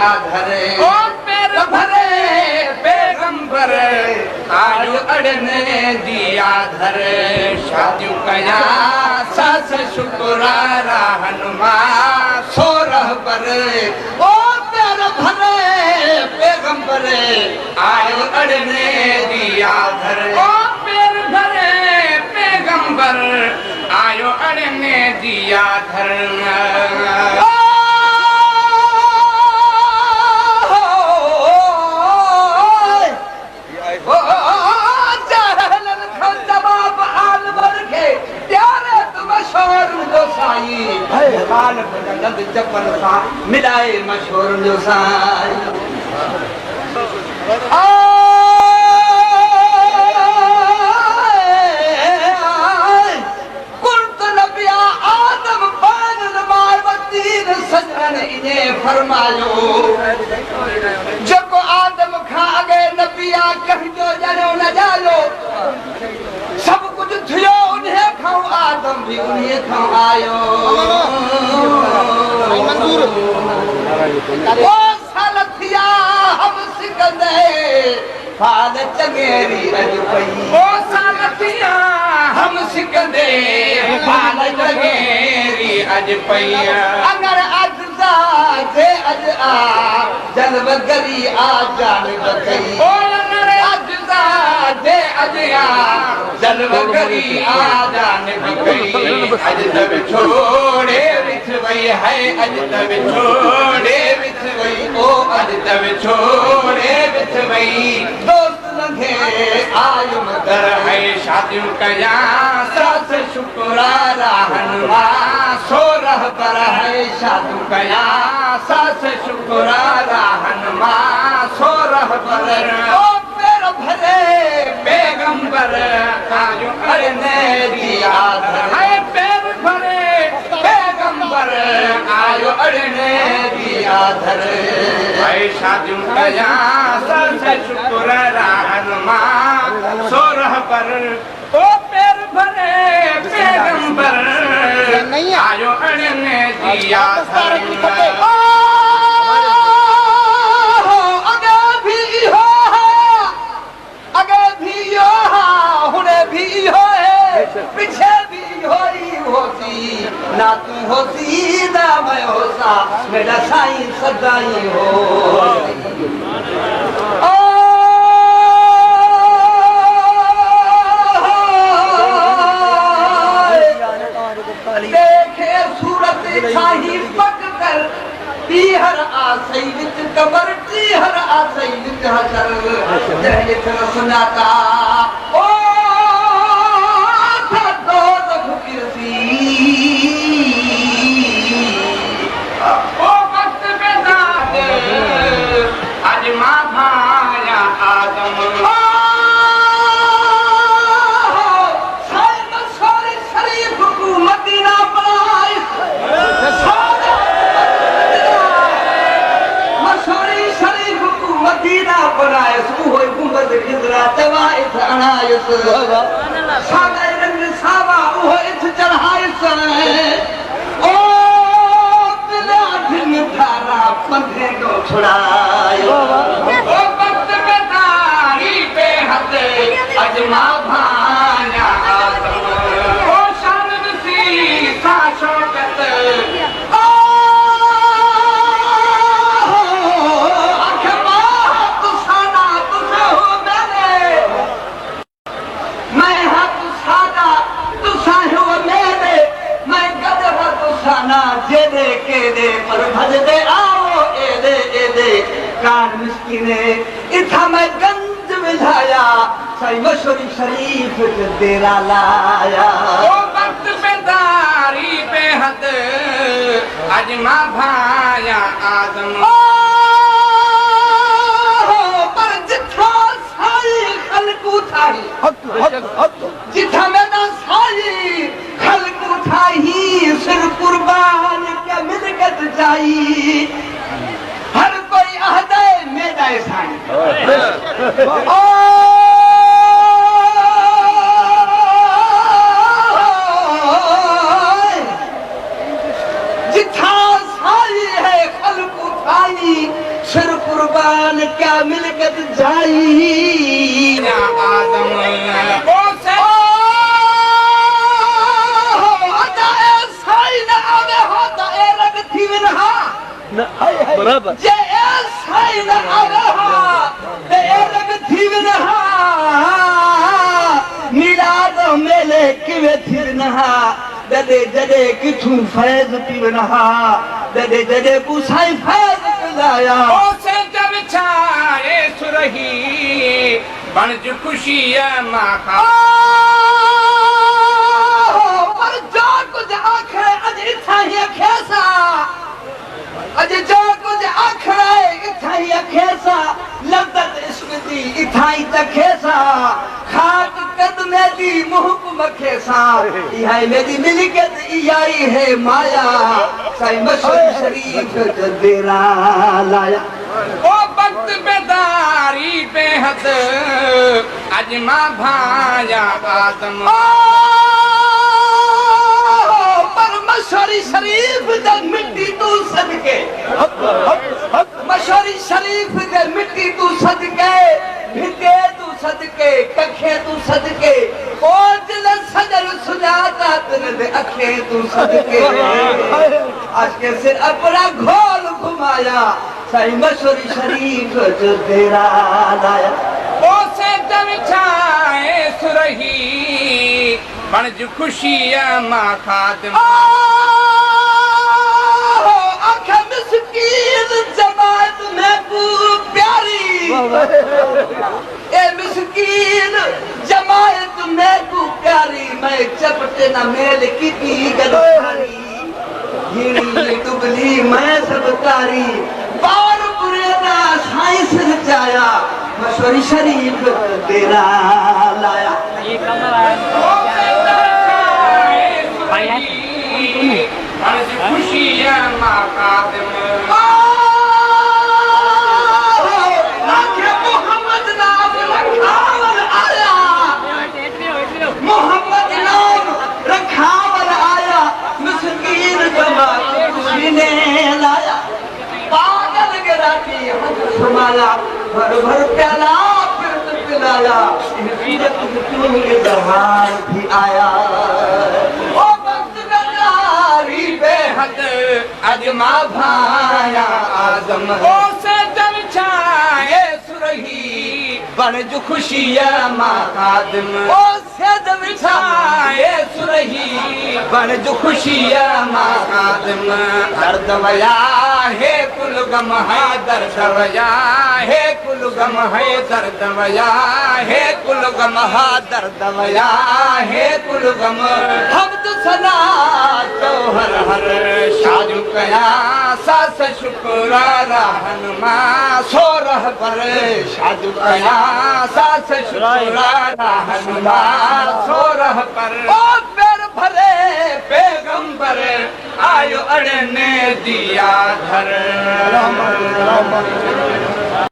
धरे ओ पैर भरे पैगंबर आयो अड़ने दिया धरे शादी कया सास शुक्रारा हनुमान सोरह पर ओ पैर भरे पैगंबर आयो अड़ने दिया धरे ओ पैर भरे पैगंबर आयो अड़ने दिया धरे चप्पल सा मिलाए मशहूर जो साई कुर्त नबिया आदम पान मारवतीन सजन इने फरमायो जको आदम खा गए नबिया कहियो जनो न जायो सब कुछ थियो उन्हें खाओ आदम भी उन्हें खाओ आयो ओ सालथिया हम सिकंदे फाल चंगेरी अज पई ओ सालथिया हम सिकंदे फाल चंगेरी अज पई अगर अज जे अज आ जन्म गरी आ जान बकई ओ अगर अज जे अज आ जन्म गरी आ जान बकई अज तब छोड़े विच वई है अज तब छोड़े विच वई ओ अज तब छोड़े विच वई दोस्त लगे आयु मगर है शादियों कया सास शुक्रारा हनुमान सोरह पर है शादियों कया सास शुक्रारा हनुमान सोरह पर ओ पैर भरे पैगंबर आयु अड़ने दिया धरे पैर भरे पैगंबर आयो अड़ने दिया धरे भाई शादियों कया सास शुक्रारा हनुमान सोरह पर ओ पैर भरे पैगंबर आयो अड़ने दिया धरे पीछे भी होई होती ना तू होती ना मैं होता मेरा साईं सदाई हो देखे सूरत छाही पक कर तीहर आसई विच कबर तीहर आसई विच हसर जय कर सुनाता ओ ओ वक्त पे दाद आज माँ भाया आदम शरीफ को मदीना पाए मशहूरी शरीफ को मदीना बनाए सुहो गुंबद खिजरा तवाए अनायस सादा रंग सावा वो इथ चढ़ाए ओ दिला दिन थारा पंधे को छुड़ायो ओ वक्त पे तारी पे हते अजमा भाया आदम ओ शान सी सा शौकत जेदे केदे पर भजदे आओ एदे एदे कान मिस्किने इथा मैं गंज विधाया सही मशहूरी शरीफ तेरा लाया ओ वक्त पे दारी पे हद अजमा भाया आदम पर जिथा साई खलकू थाई जिथा में ना साई खलकू थाई सिर कुर्बान के मिलकत जाई हर कोई अहदे मेरा साई जिथा साई है खलकू थाई जे साई न आहा ते लग थी वनहा मिलाद मेले किवे थी वनहा जदे जदे किथू फैज पी वनहा जदे जदे बुसाई फैज पिलाया ओ से जब छाए सुरही बन जो खुशी माखा पर जो कुछ आखरे अज इथा ही खेसा अज जो कुछ आखरे इथा ही खेसा लद्दत इश्क दी इथा ही तखेसा खाक कदमे दी मुहकुम खेसा इहा मेरी मिलकत इहाई है माया साईं मशहूर शरीफ तेरा लाया ओ वक्त बेदारी बेहद अजमा भाया आदम पर मशहूरी शरीफ दे मिट्टी तू सदके मशहूरी शरीफ दे मिट्टी तू सदके भिके तू सदके कखे तू सदके ओ दिल सजर सुजाता दिल दे अखे तू सदके आज के सिर अपना घोल घुमाया साईं मशहूरी शरीफ जो तेरा लाया ओ से जब छाए सुरही बन जो खुशी माखादम आखा मिस्कीन जमात महबूब प्यारी ए मिस्कीन जमात महबूब प्यारी मैं चपटे न मेल की गलती हिड़ी दुबली मैं सब तारी बार बुरे ना साइंस रचाया मशहूरी शरीफ तेरा लाया ओ से जब छाए सुरही बन जो खुशी माखादम मोहम्मद नाम रखावल आया मोहम्मद नाम रखावल आया मिस्कीन जमात खुशी ने लाया पागल गिराती हद समाया भर भर प्याला फिर पिलाया इज्जत क्यों के दरबार भी आया ओ वक्त गदारी बेहद अजमा भाया आदम ओ से जब छाए सुरही बन जो खुशी माखादम ओ सद छाए सुरही बन जो खुशी माखादम दर्द वया है कुल गम है दर्द वया है कुल गम है दर्द वया है कुल गम है दर्द वया है कुल गम हम तो सना तो हर हर शाजु कया सास शुक्र रहनमा सो रह पर शाजु कया सास शुक्र रहनमा सो रह पर ओ पैर भरे पैगंबर आयो अड़ने दिया धर